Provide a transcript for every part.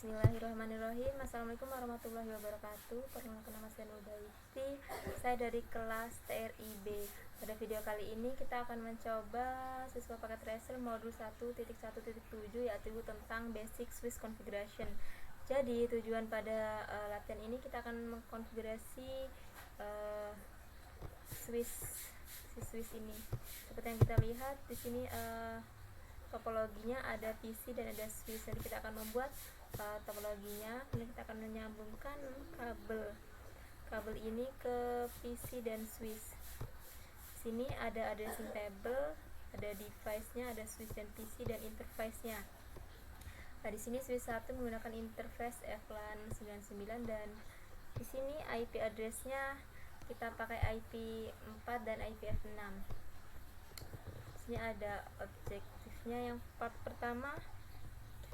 Bismillahirrahmanirrahim. Assalamualaikum warahmatullahi wabarakatuh. Perkenalkan, nama saya Nurbaiti. Saya dari kelas TRIB. Pada video kali ini kita akan mencoba siswa paket Resel modul 1.1.7 yaitu tentang basic Swiss configuration. Jadi tujuan pada latihan ini kita akan mengkonfigurasi Swiss ini. Seperti yang kita lihat di sini topologinya ada PC dan ada Swiss. Jadi kita akan membuat topologinya, kemudian kita akan menyambungkan kabel ini ke PC dan Swiss. Di sini ada addressing table, ada device-nya, ada Swiss dan PC dan interface-nya. Nah, di sini Swiss 1 menggunakan interface FLAN 99 dan di sini IP address-nya kita pakai IP 4 dan IPv6. Di sini ada objektifnya. Yang part pertama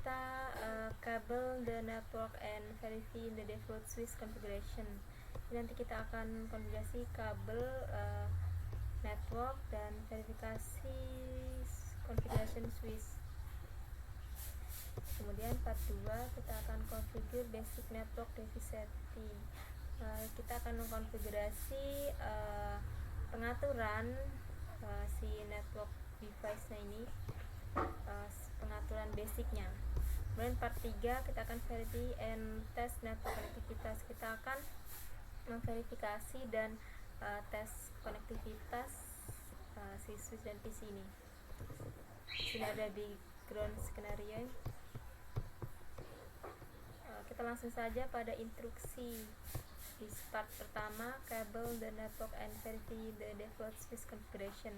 kita kabel the network and verify the default Swiss configuration. Jadi nanti kita akan konfigurasi kabel network dan verifikasi configuration Swiss. Kemudian part 2 kita akan configure basic network device setting. Kita akan mengkonfigurasi pengaturan si network device-nya ini, pengaturan basicnya. Kemudian part 3 kita akan verify and test network konektivitas. Kita akan memverifikasi dan tes konektivitas si Swiss dan PC ini. Di sini ada background skenario. Kita langsung saja pada instruksi. Di part pertama, kabel the network and verify the default Swiss configuration.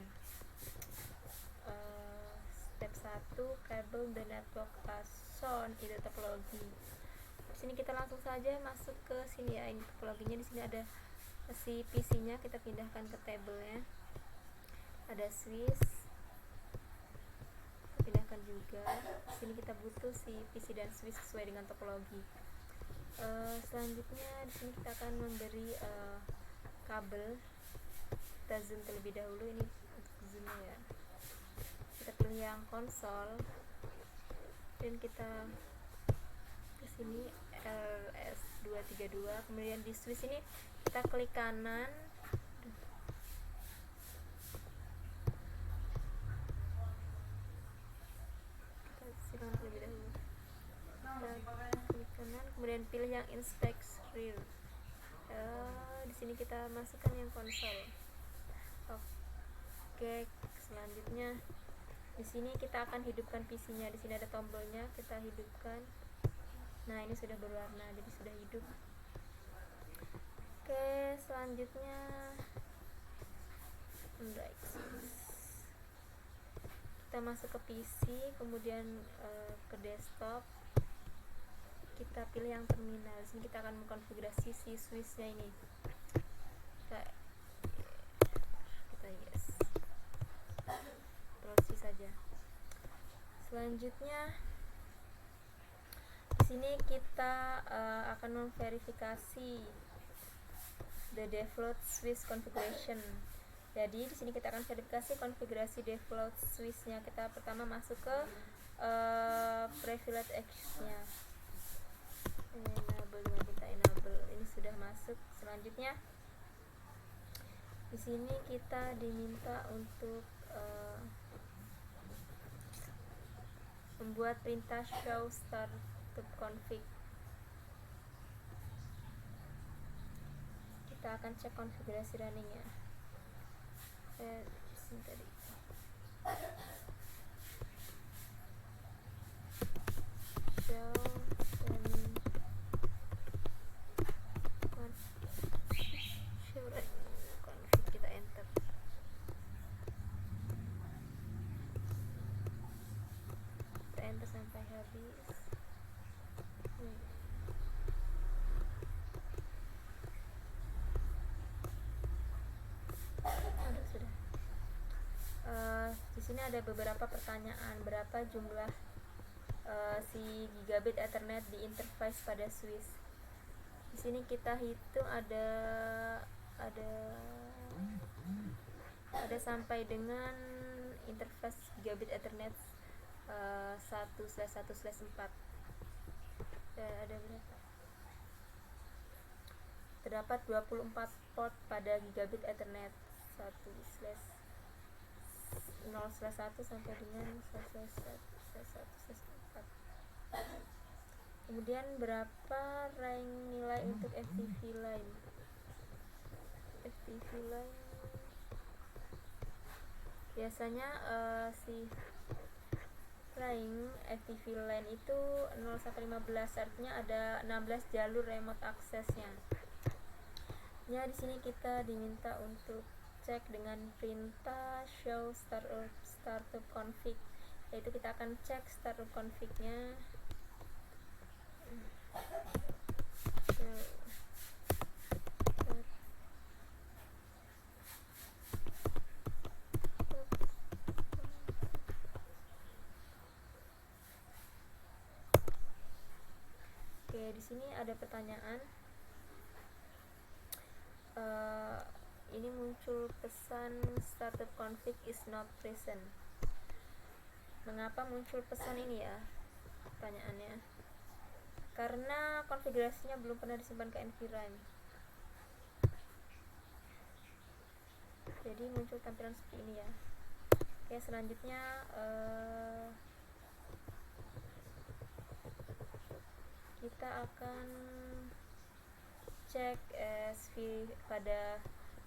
Step 1, kabel the network as shown in the topology. Di sini kita langsung saja masuk ke sini ya, ini topologinya. Di sini ada si PC-nya, kita pindahkan ke tabelnya. Ada Swiss, kita pindahkan juga. Di sini kita butuh si PC dan Swiss sesuai dengan topologi. Selanjutnya di sini kita akan memberi kabel. Kita zoom terlebih dahulu, ini untuk zoomnya ya. Kita pilih yang konsol dan kita ke sini LS232. Kemudian di Swiss ini kita klik kanan, kita silang terlebih dahulu. Kita klik kanan, kemudian pilih yang inspect rear. Di sini kita masukkan yang konsol. Oke, selanjutnya di sini kita akan hidupkan PC-nya. Di sini ada tombolnya, kita hidupkan. Nah, ini sudah berwarna, jadi sudah hidup. Oke, selanjutnya kita masuk ke PC, kemudian ke desktop. Kita pilih yang terminal. Di sini kita akan mengkonfigurasi si Swiss-nya ini. Kita yes. Close saja. Selanjutnya di sini kita akan memverifikasi the default Swiss configuration. Jadi di sini kita akan verifikasi konfigurasi default Swiss-nya. Kita pertama masuk ke privilege access-nya. Enable, dengan kita enable. Ini sudah masuk. Selanjutnya di sini kita diminta untuk membuat perintah show startup config. Kita akan cek konfigurasi runningnya. Di sini tadi. Show dan config, kita enter. Kita enter sampai habis. Sudah. Di sini ada beberapa pertanyaan. Berapa jumlah si gigabit Ethernet di interface pada Swiss? Di sini kita hitung ada sampai dengan interface gigabit Ethernet 1/1/4. ada berapa? Terdapat 24 port pada gigabit Ethernet 1/0/1 sampai dengan 1/1/4. Kemudian berapa rank nilai untuk FTP line? FTP line biasanya si rank FTP line itu 0-15, artinya ada 16 jalur remote aksesnya. Ya, di sini kita diminta untuk cek dengan perintah show startup config, yaitu kita akan cek startup config-nya. Oke, di sini ada pertanyaan. Ini muncul pesan startup config is not present. Mengapa muncul pesan ini ya? Pertanyaannya. Karena konfigurasinya belum pernah disimpan ke nvRAM. Jadi muncul tampilan seperti ini ya. Oke, selanjutnya kita akan cek SV pada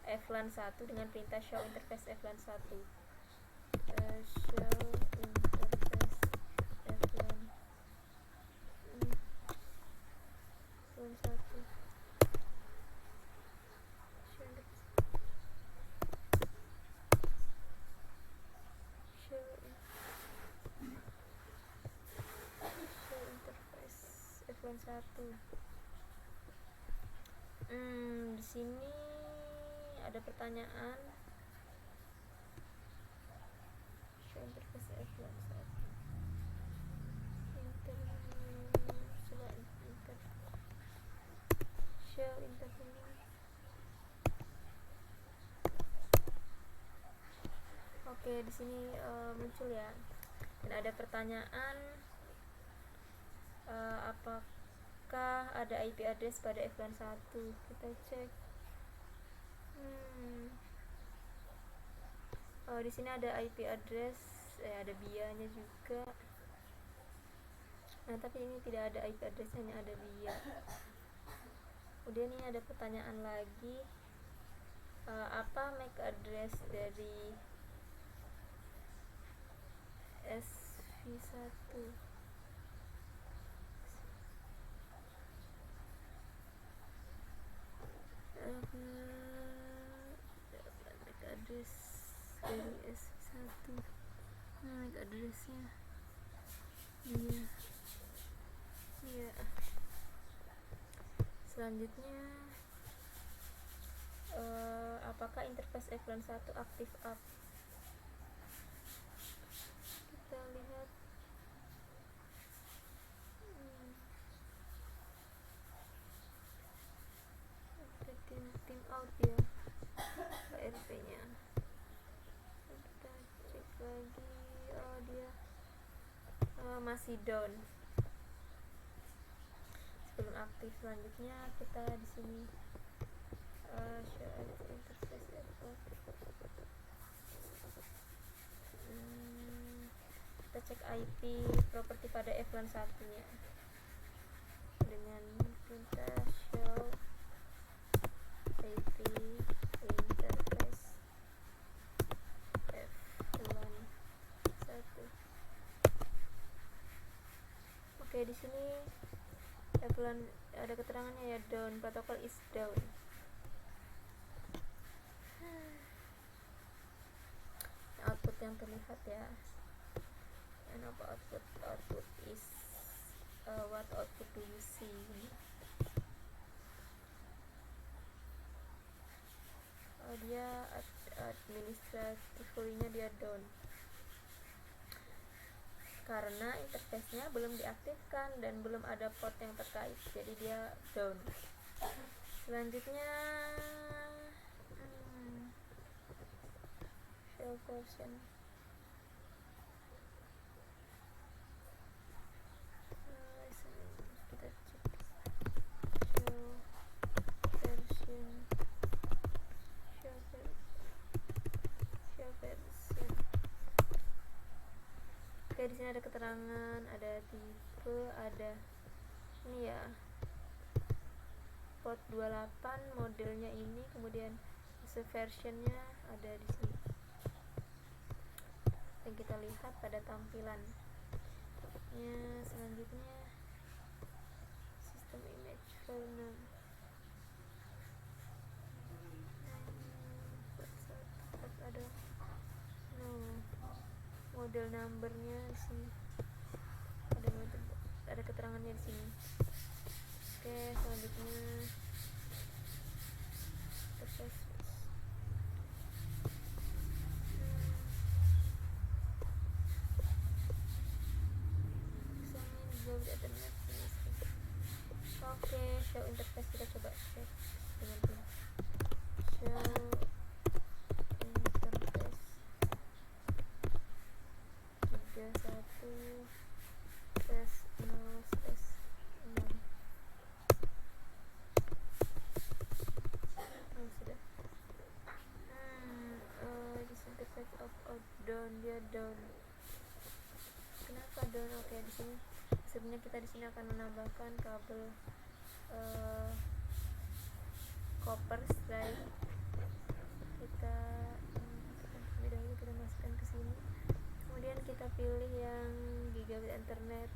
FLAN 1 dengan perintah show interface FLAN 1. Show interface FLAN 1. F1 di sini ada pertanyaan. Show interface F1 show interface. Oke, di sini muncul ya. Dan ada pertanyaan, apakah ada IP address pada FLAN 1? Kita cek. Di sini ada IP address, ada BIA-nya juga. Nah, tapi ini tidak ada IP address, hanya ada BIA. Kemudian ini ada pertanyaan lagi, apa MAC address dari SV1? MAC address dari SV1. MAC addressnya iya. Selanjutnya, apakah interface FLAN 1 aktif up? Kita lihat. Tim out ya, KRP nya. Kita cek lagi, dia masih down, belum aktif. Selanjutnya kita di sini show interface kita cek IP properti pada FLAN 1 nya dengan perintah show IP interface FLAN 1. Oke, di sini FLAN ada keterangannya ya, down, protokol is down. Output yang terlihat ya. And apa output is what output do you see? Dia administratively-nya dia down karena interface-nya belum diaktifkan dan belum ada port yang terkait, jadi dia down. Selanjutnya show version. Kita sini ada keterangan, ada tipe, ada ini ya, port 28 modelnya ini, kemudian versionnya ada di sini. Dan kita lihat pada tampilan selanjutnya sistem image file ada model numbernya di sini, ada keterangannya di sini. Oke, selanjutnya interface. Oke, show interface, kita coba cek dengan ini. Show interface 31/0/6. Sudah. This interface of down, dia down. Kenapa down? Oke, di sini sebenarnya kita di sini akan menambahkan kabel copper stripe. Kita terlebih dahulu kita masukkan ke sini, kemudian kita pilih yang gigabit internet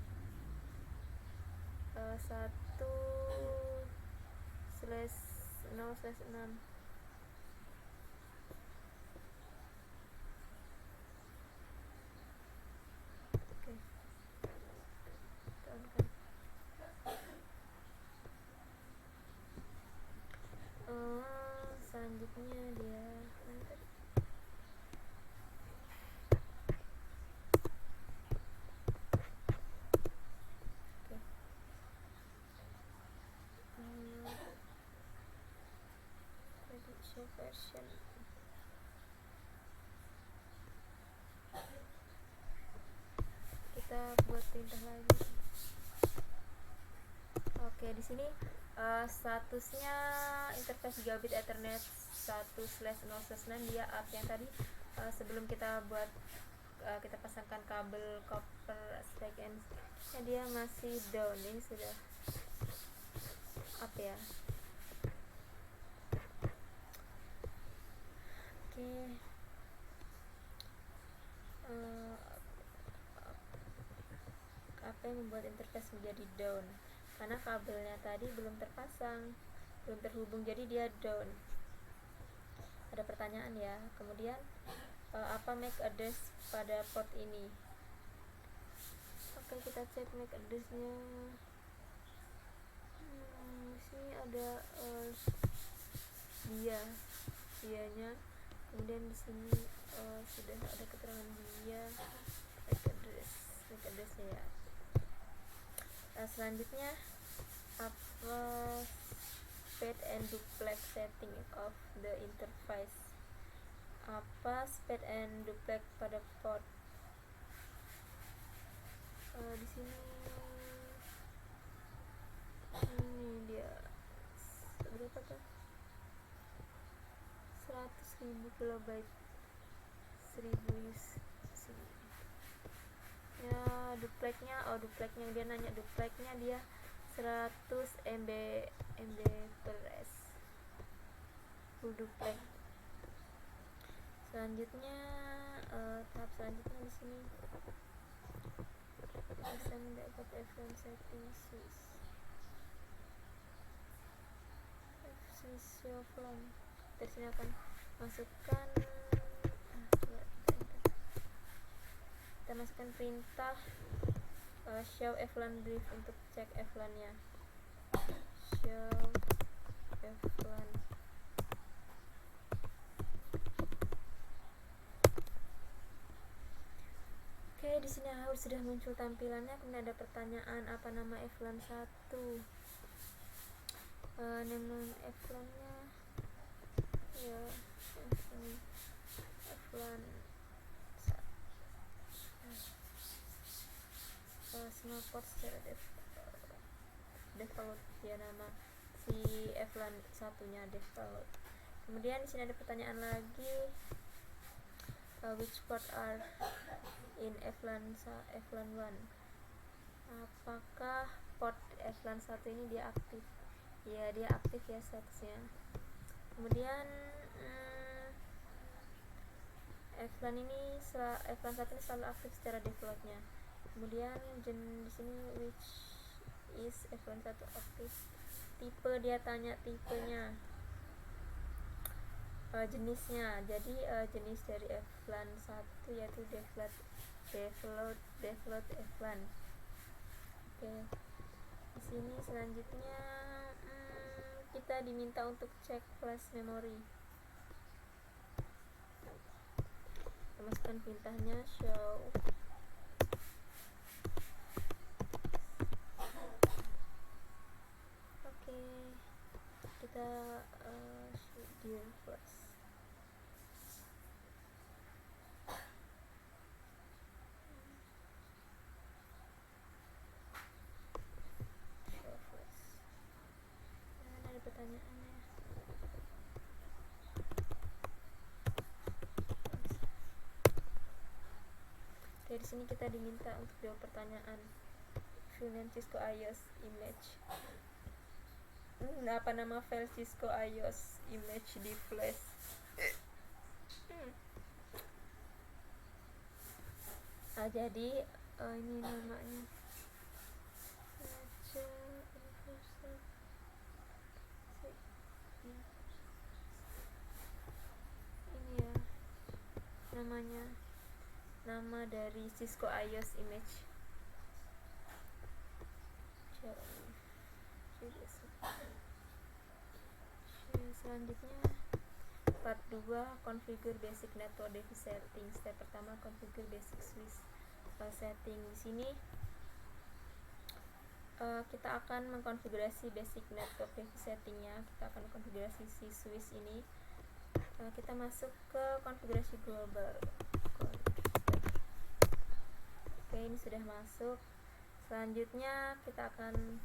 1/0/6. Oke, tekan. Selanjutnya dia show version. Kita buat perintah lagi. Oke, di sini statusnya interface gigabit ethernet 1/0/6 dia up. Yang tadi sebelum kita buat kita pasangkan kabel copper stack and dia masih down, ini sudah up ya. Oke. Apa yang membuat interface menjadi down? Karena kabelnya tadi belum terpasang, belum terhubung, jadi dia down. Ada pertanyaan ya. Kemudian apa MAC address pada port ini? Oke, kita cek MAC addressnya. Di sini ada dianya. Kemudian di sini sudah ada keterangan dia, MAC addressnya ya. Selanjutnya apa speed and duplex setting of the interface? Apa speed and duplex pada port? Di sini ini dia berapa tuh? 100.000 kilobyte, 1000 use ya. Duplexnya dia nanya duplexnya, dia 100 Mbps full duplex. Selanjutnya tahap selanjutnya di sini bisa mendapat FM settings offline. Dari sini akan masukkan kita masukkan perintah show Flan brief untuk cek Flan nya. Show Flan. Oke, di sini sudah muncul tampilannya. Kemudian ada pertanyaan, apa nama Flan 1? Nama Flan nya ya Flan semua port secara default ya, nama si Flan satunya default. Kemudian di sini ada pertanyaan lagi, which port are in VLAN 1. Apakah port VLAN 1 ini dia aktif? Ya, dia aktif ya statusnya. Kemudian VLAN 1 ini selalu aktif secara defaultnya. Kemudian di sini which is VLAN 1 aktif. Tipe, dia tanya tipenya, jenisnya. Jadi jenis dari VLAN 1 yaitu default VLAN. Oke. Di sini selanjutnya kita diminta untuk cek flash memory. Kita masukkan perintahnya show. Oke, kita dear flash. Show flash. Dan ada pertanyaannya. Oke, di sini kita diminta untuk jawab pertanyaan. VLAN Cisco iOS image. Apa nama file Cisco iOS image di flash? Jadi ini namanya ini ya, namanya nama dari Cisco iOS image. Selanjutnya part 2 configure basic network device setting. Step pertama configure basic switch setting. Di sini kita akan mengkonfigurasi basic network device settingnya. Kita akan mengkonfigurasi si switch ini. Kita masuk ke konfigurasi global. Oke, ini sudah masuk. Selanjutnya kita akan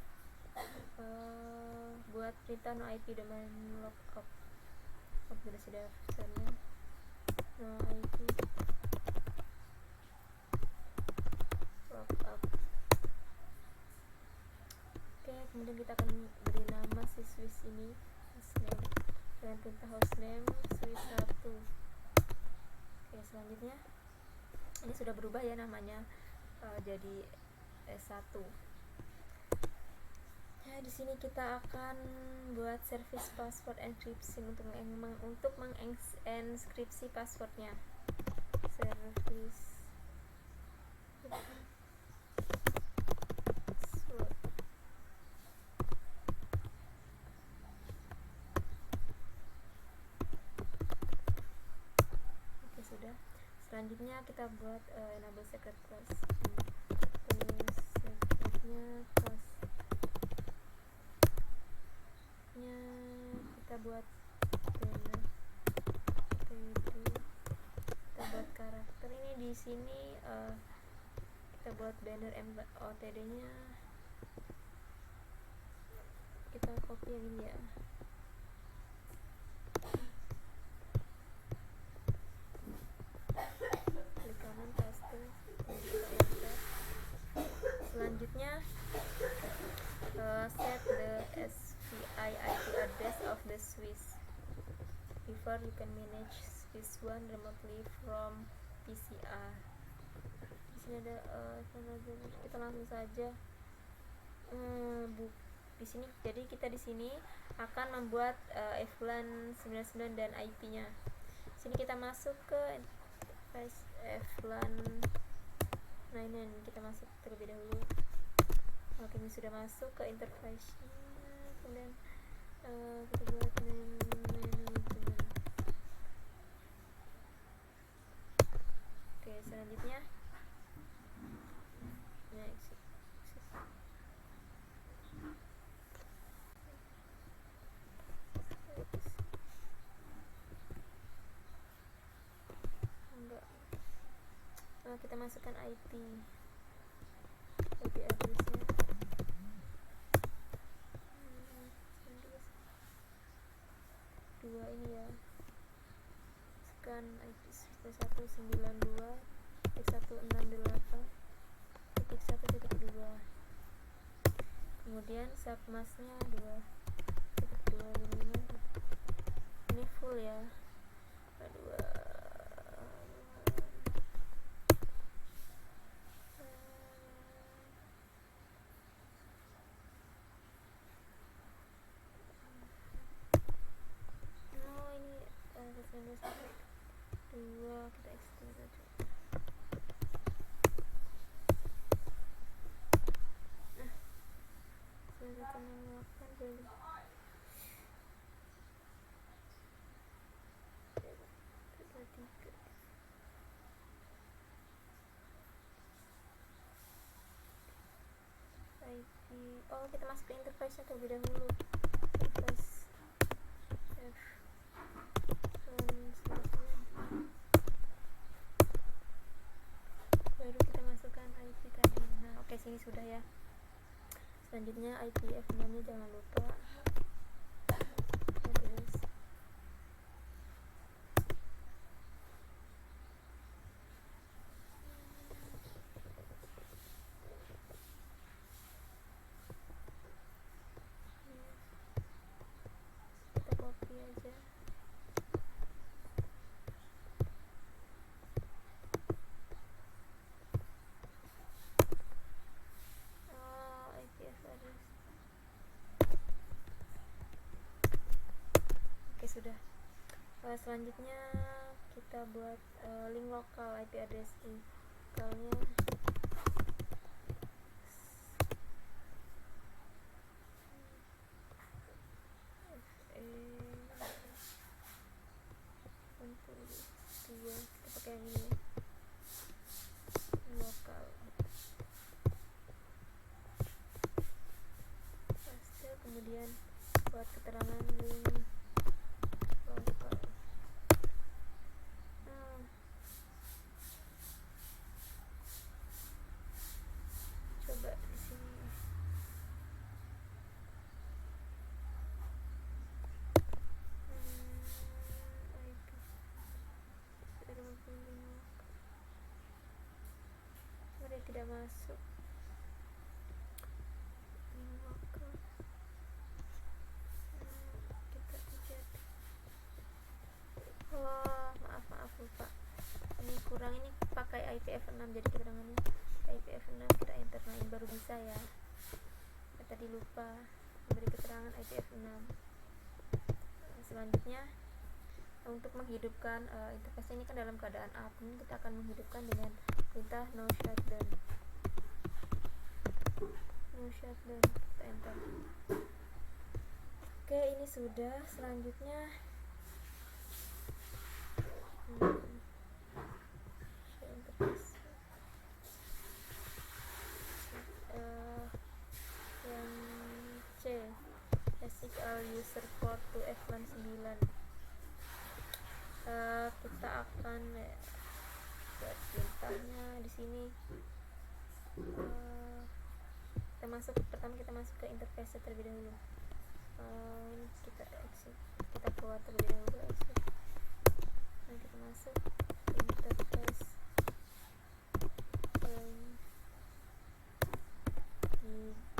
buat perintah no IP domain lookup. Konfigurasi dasarnya no IP lookup. Oke, kemudian kita akan beri nama si switch ini hostname dengan perintah hostname switch 1. Oke, selanjutnya ini sudah berubah ya namanya jadi S1. Ya, di sini kita akan buat service password encryption untuk mengenskripsi passwordnya. Service password. Oke, sudah. Selanjutnya kita buat enable secret class. Secretnya class. Kita buat banner kita buat karakter ini. Di sini kita buat banner OTD nya kita copy yang ini ya. Klik kanan paste, selanjutnya set the SPI IP address of the switch before you can manage switch 1 remotely from PCR. Di sini ada kita langsung saja di sini. Jadi kita di sini akan membuat VLAN 99 dan IP-nya. Di sini kita masuk ke interface VLAN 99. Kita masuk terlebih dahulu. Oke, ini sudah masuk ke interface-nya. Kemudian kita buat manajemen. Oke, selanjutnya next. Kita masukkan IP addressnya. Dua ini ya, masukkan IP 192 168.1.2. Kemudian submasknya 2.25. Ini full ya. 2. Ini 2 kita extend aja. Nah, 168 beli. Oh, kita masuk ke interface-nya terlebih dahulu. Interface F baru kita masukkan IP tadi. Nah, oke, sini sudah ya. Selanjutnya IPF6 nya jangan lupa. Terus kita copy aja. IPF address. Oke, sudah. Selanjutnya kita buat link lokal IP address lokalnya kita pakai yang ini lokal. Paste, kemudian buat keterangan link lokal. Coba di sini. Dia tidak masuk. Kita lihat. Oh, maaf lupa. Ini kurang, ini pakai IPF6 jadi keterangannya IPF6 kita enter. Nah, ini baru bisa ya. Tadi lupa memberi keterangan IPF6. Selanjutnya untuk menghidupkan interface ini kan dalam keadaan up, ini kita akan menghidupkan dengan perintah no shutdown. Kita enter. Oke, ini sudah. Selanjutnya interface yang C, basic all user port to F9. Kita akan buat perintahnya di sini. Pertama kita masuk ke interface terlebih dahulu. Ini kita exit, kita keluar terlebih dahulu, exit. Nah, kita masuk ke interface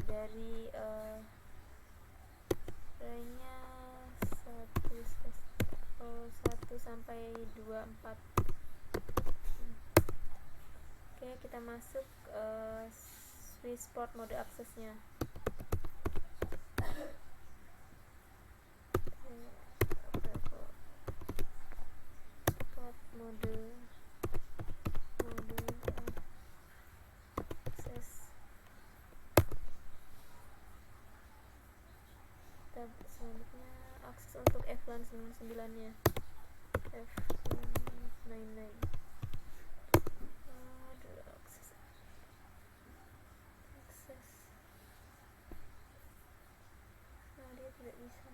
dari range-nya 1 sampai 24. Oke, kita masuk switch port mode aksesnya. Port mode akses. Selanjutnya akses untuk F9 nya. F999. Akses. Nah, dia tidak bisa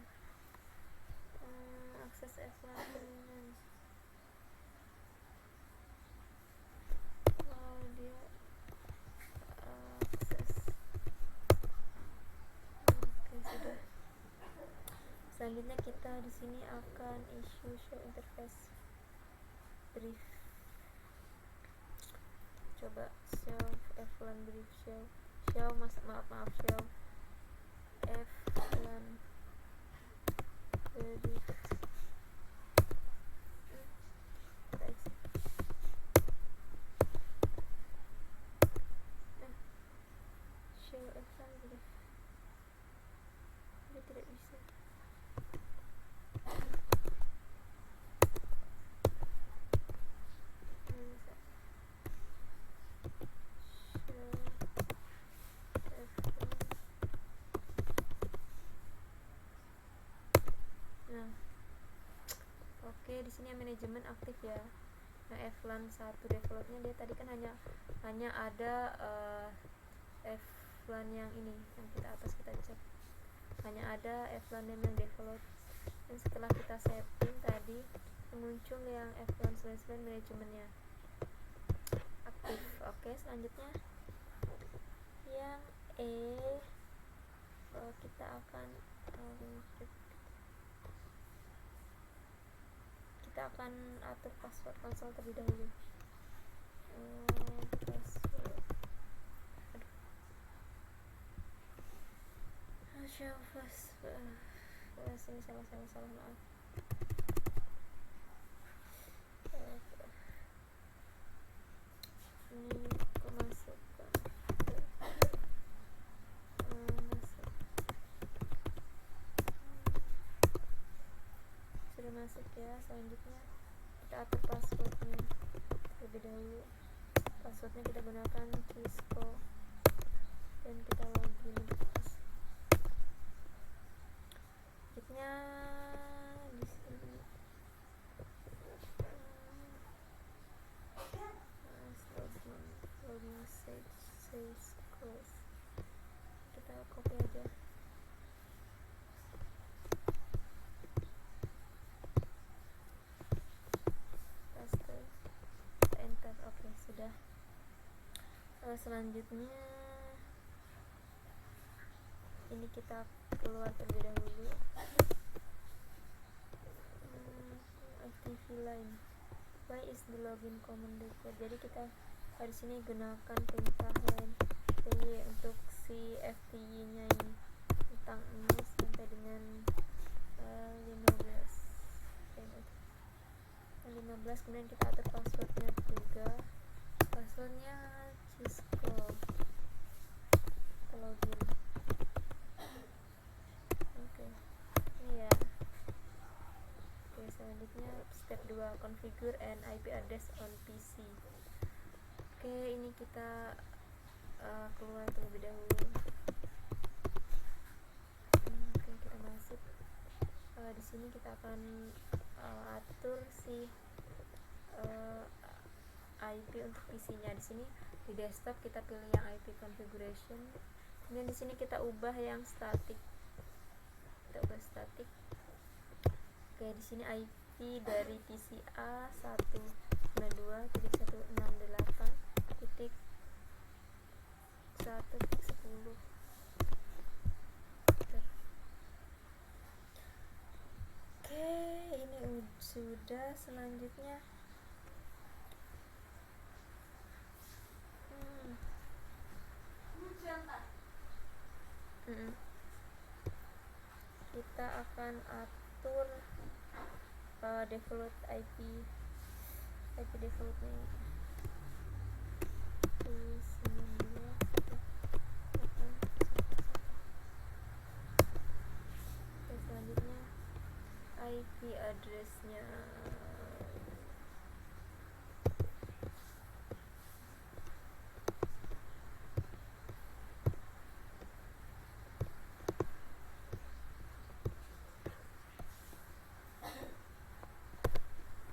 akses F999. Dia akses. Oke, sudah. Selanjutnya kita di sini akan issue show interface brief. coba shelf F1 brief shelf maaf shelf F1 brief shelf F1 brief dia tidak bisa. Nah, oke, di sini manajemen aktif ya. Nah, F1 1 developnya dia tadi kan hanya ada F1 yang ini yang kita atas kita cek. Hanya ada F1 name yang develop. Dan setelah kita setting tadi muncul yang F1 manajemennya aktif. Oke, selanjutnya yang E, kita akan atur password konsol terlebih dahulu. Ini salah maaf. Ini aku masukkan sudah masuk ya. Selanjutnya kita atur passwordnya terlebih dahulu. Passwordnya kita gunakan Cisco dan kita login. Selanjutnya di sini login says close. Kita copy aja. Paste, enter. Oke, sudah. Selanjutnya ini kita keluar terlebih dahulu. FTP line. Why is the login command required? Jadi kita di sini gunakan perintah line PY untuk si FTP nya ini tentang 0 sampai dengan 15. Kemudian kita atur passwordnya juga. Passwordnya Cisco. Kita login. Oke, ini ya. Oke, selanjutnya step 2, configure an IP address on PC. Oke, ini kita keluar terlebih dahulu. Oke, kita masuk. Di sini kita akan atur si IP untuk PC-nya. Di sini di desktop kita pilih yang IP configuration. Kemudian di sini kita ubah yang static. Kita ubah static. Oke, di sini IP dari PC A 192.168.1.10. Oke, ini sudah. Selanjutnya kita akan atur default IP defaultnya. Selanjutnya IP addressnya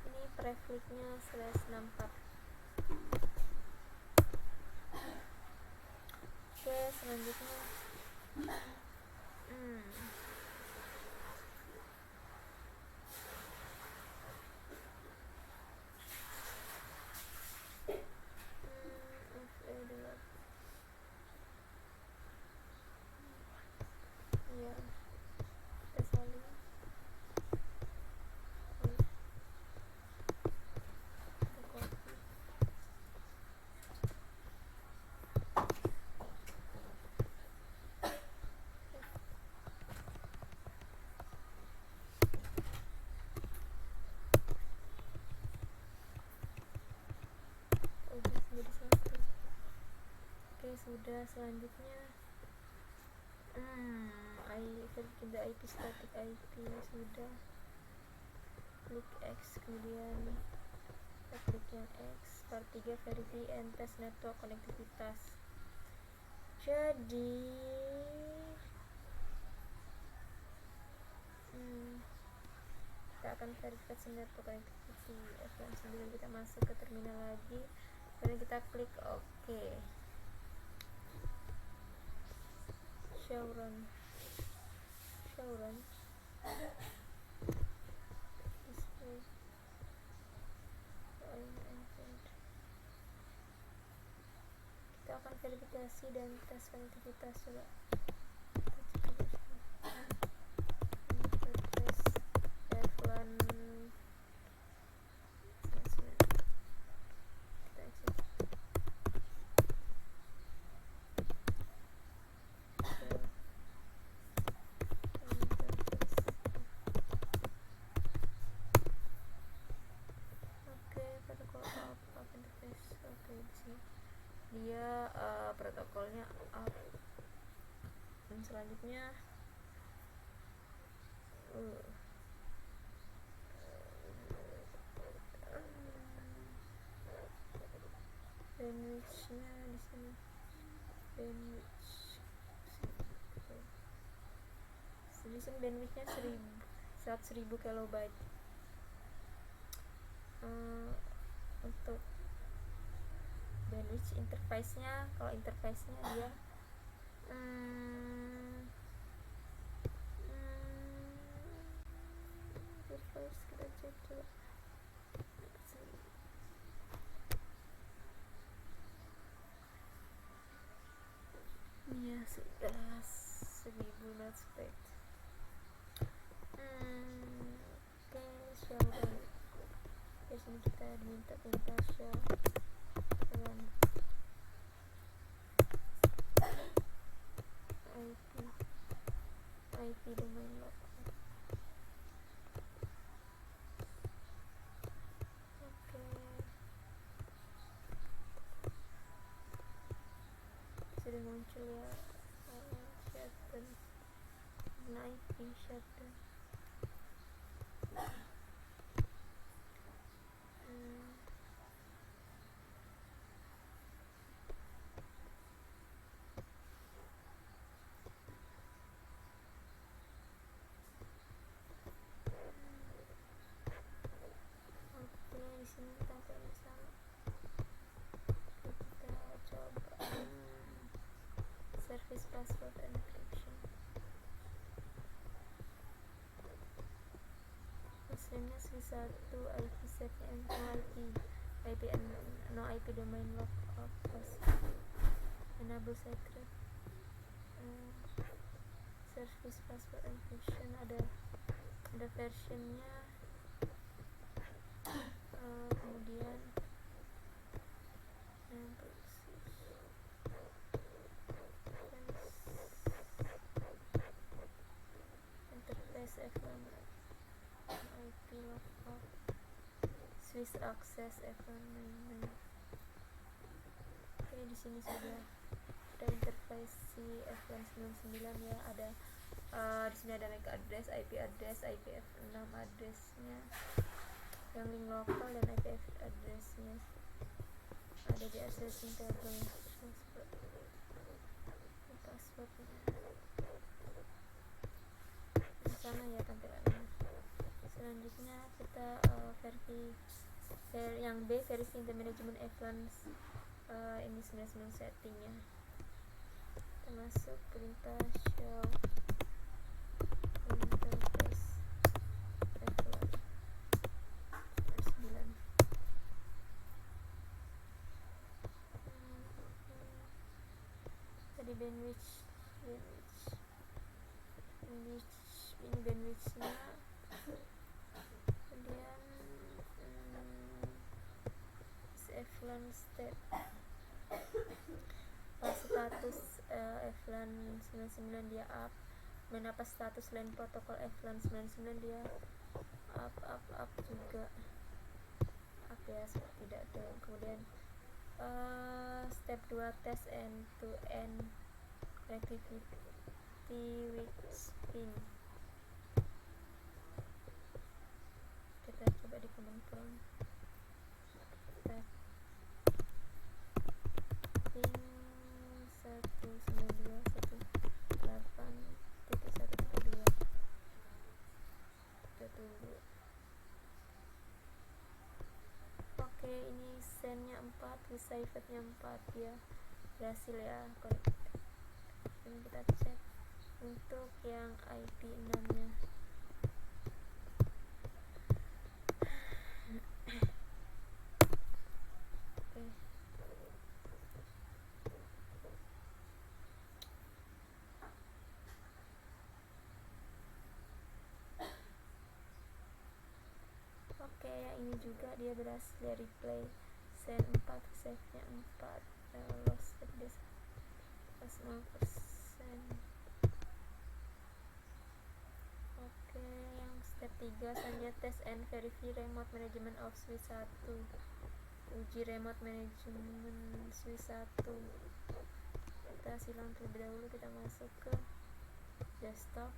ini prefixnya /64. Oke, selanjutnya ya, kita saling kita copy. sudah. Selanjutnya verification the IP, static IP sudah. Klik X, kemudian kita klik yang X. Part 3 verify and test network konektivitas. Jadi kita akan verifikasi network connectivity F9. Kita masuk ke terminal lagi, kemudian kita klik OK. Showrun display. Kita akan verifikasi dan tes konektivitas. Coba dia protokolnya up. Dan selanjutnya bandwidth-nya di sini, bandwidth-nya 100.000 kilobyte. Untuk bandwidth interface-nya, kalau interface-nya dia interface kita cek coba. Ya sudah 1000 spek. Oke, showdown. Di sini kita diminta show IP domain lock. Oke, sudah muncul ya shutdown, IP shutdown. Di sini tampilnya sama. Kita coba service password encryption. Passwordnya Swiss1, IP setnya no IP domain lock of enable secret. Service password encryption ada versionnya. Kemudian interface F1 IP lockup Swiss access F199. Oke, di sini sudah ada interface si F199 ya. Ada di sini ada MAC address, IP IPv6 addressnya, yang link lokal dan IP addressnya ada di accessing table. Passwordnya sama ya tampilannya. Selanjutnya kita yang B, verify the management F1 ini 99 settingnya. Kita masuk perintah show interface F1 9. Tadi bandwidth ini bandwidthnya. Kemudian F1 step status F1 99 dia up. Menapa status line protokol F1 99 dia up juga up ya, tidak ada. Kemudian Step 2, test end-to-end connectivity with Spring. Kita coba dikembangkan. Ping 192.168.132. Kita tunggu. Oke, ini sendnya 4, receive-nya 4 ya. Berhasil ya. Ini kita cek untuk yang IP 6-nya. Oke, yang ini juga dia berhasil ya, replay send 4, save-nya 4, loss rate 0%. Oke, yang step 3 selanjutnya test and verify remote management of switch 1. Uji remote management switch 1. Kita silang terlebih dahulu, kita masuk ke desktop,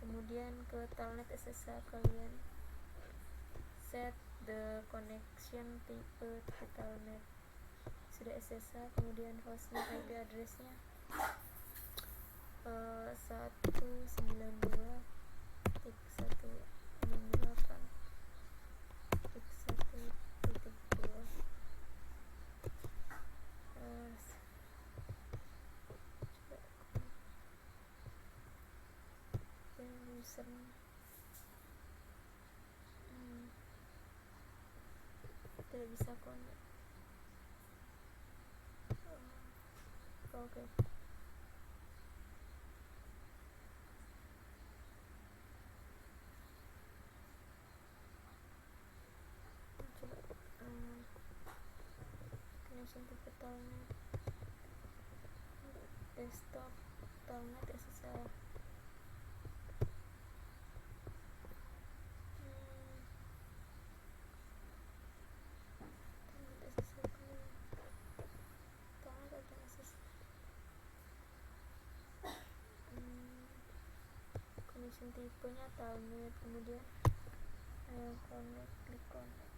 kemudian ke telnet SSH kalian, set the connection type to telnet, sudah SSH, kemudian hostnya IP addressnya 192.168.1.2. User tidak bisa connect. Oke. Coba connection tipe telnet, desktop telnet SSH. Connection tipenya telnet, kemudian connect, klik connect.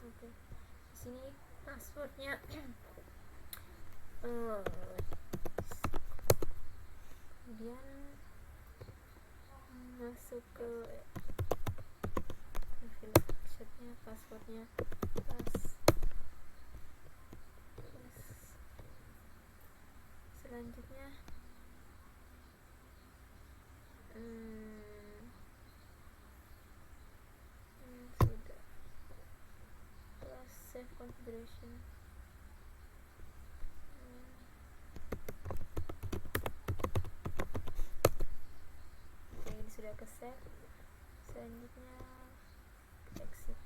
Oke. Di sini passwordnya kemudian masuk ke passwordnya selanjutnya sudah plus save configuration. Oke, ini sudah ke save. Selanjutnya exit.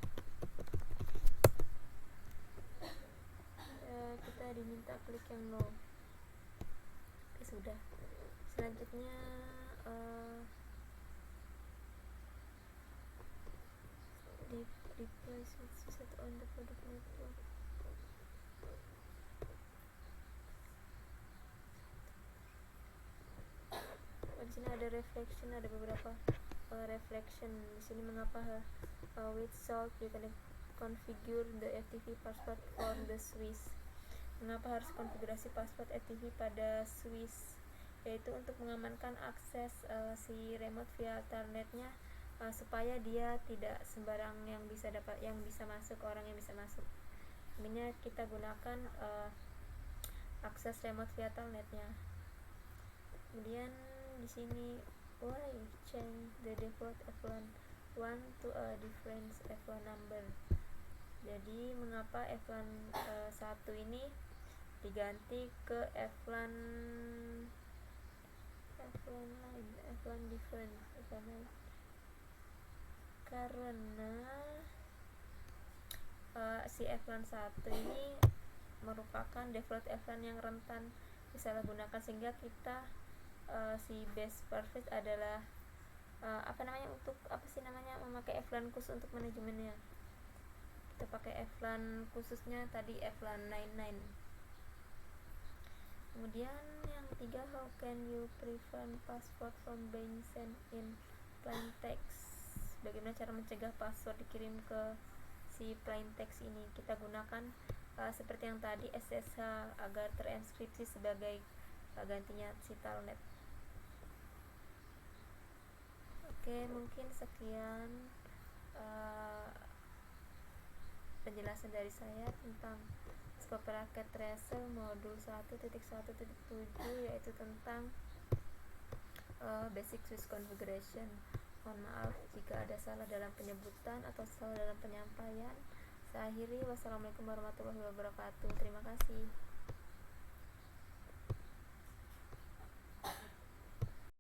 Kita diminta klik yang no. Oke, sudah. Selanjutnya deploy switch set on the product network. Di sini ada reflection, ada beberapa reflection. Di sini mengapa with salt you can configure the FTP password for the switch. Mengapa harus konfigurasi password FTP pada switch? Yaitu untuk mengamankan akses si remote via telnetnya, supaya dia tidak sembarang yang bisa masuk, orang yang bisa masuk. Intinya kita gunakan akses remote via telnetnya. Kemudian di sini why change the default F1 to a different F1 number. Jadi mengapa F1 1 ini diganti ke F1 lain, F1 different, karena si F1 1 ini merupakan default F1 yang rentan disalahgunakan, sehingga kita si base perfect adalah untuk memakai Flan khusus untuk manajemennya. Kita pakai Flan khususnya tadi Flan 99. Kemudian yang ketiga, how can you prevent password from being sent in plain text? Bagaimana cara mencegah password dikirim ke si plain text ini? Kita gunakan seperti yang tadi, SSH agar terenkripsi sebagai gantinya si Telnet. Oke, mungkin sekian penjelasan dari saya tentang Scope Packet Tracer modul 1.1.7, yaitu tentang basic switch configuration. Mohon maaf jika ada salah dalam penyebutan atau salah dalam penyampaian. Saya akhiri, wassalamualaikum warahmatullahi wabarakatuh. Terima kasih.